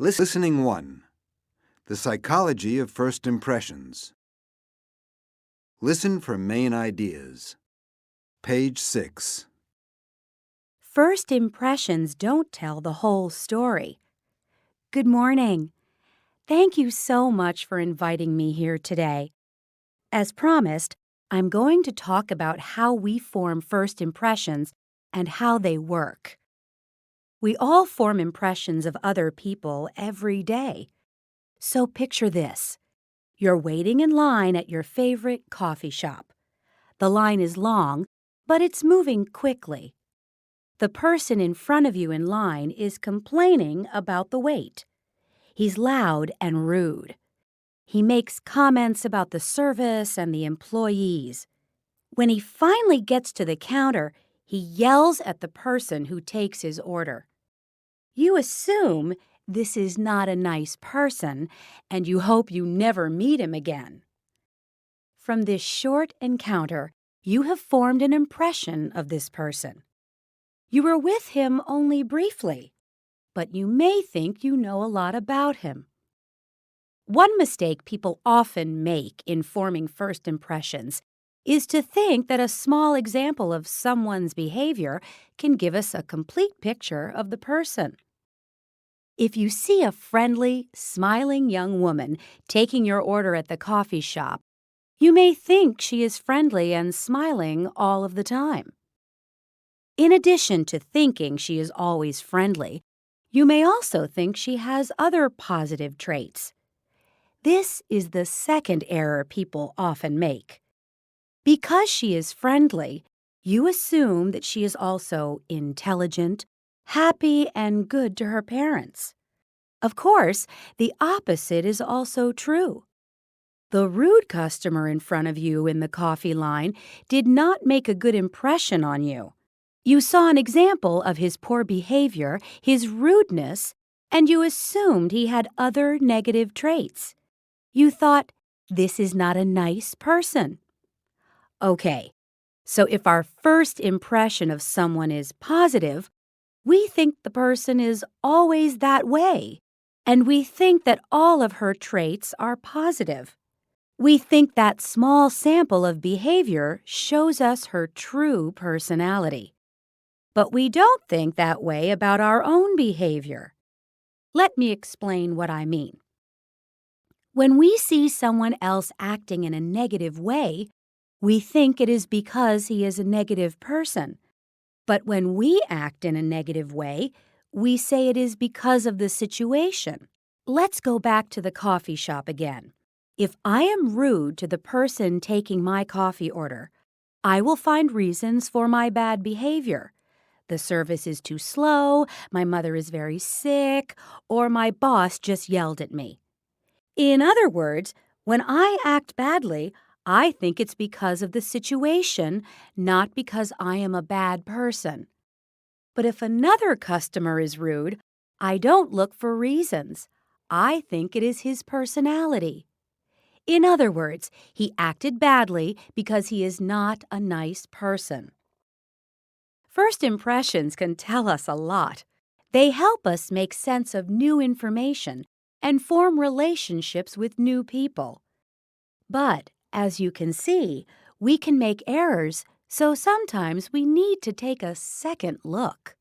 Listening 1. The Psychology of First Impressions. Listen for main ideas. Page 6. First impressions don't tell the whole story. Good morning. Thank you so much for inviting me here today. As promised, I'm going to talk about how we form first impressions and how they work. We all form impressions of other people every day. So picture this. You're waiting in line at your favorite coffee shop. The line is long, but it's moving quickly. The person in front of you in line is complaining about the wait. He's loud and rude. He makes comments about the service and the employees. When he finally gets to the counter, he yells at the person who takes his order. You assume this is not a nice person, and you hope you never meet him again. From this short encounter, you have formed an impression of this person. You were with him only briefly, but you may think you know a lot about him. One mistake people often make in forming first impressions is to think that a small example of someone's behavior can give us a complete picture of the person. If you see a friendly, smiling young woman taking your order at the coffee shop, you may think she is friendly and smiling all of the time. In addition to thinking she is always friendly, you may also think she has other positive traits. This is the second error people often make. Because she is friendly, you assume that she is also intelligent, happy, and good to her parents. Of course, the opposite is also true. The rude customer in front of you in the coffee line did not make a good impression on you. You saw an example of his poor behavior, his rudeness, and you assumed he had other negative traits. You thought, this is not a nice person. Okay, so if our first impression of someone is positive, we think the person is always that way, and we think that all of her traits are positive. We think that small sample of behavior shows us her true personality. But we don't think that way about our own behavior. Let me explain what I mean. When we see someone else acting in a negative way, we think it is because he is a negative person. But when we act in a negative way, we say it is because of the situation. Let's go back to the coffee shop again. If I am rude to the person taking my coffee order, I will find reasons for my bad behavior. The service is too slow, my mother is very sick, or my boss just yelled at me. In other words, when I act badly, I think it's because of the situation, not because I am a bad person. But if another customer is rude, I don't look for reasons. I think it is his personality. In other words, he acted badly because he is not a nice person. First impressions can tell us a lot. They help us make sense of new information and form relationships with new people. But, as you can see, we can make errors, so sometimes we need to take a second look.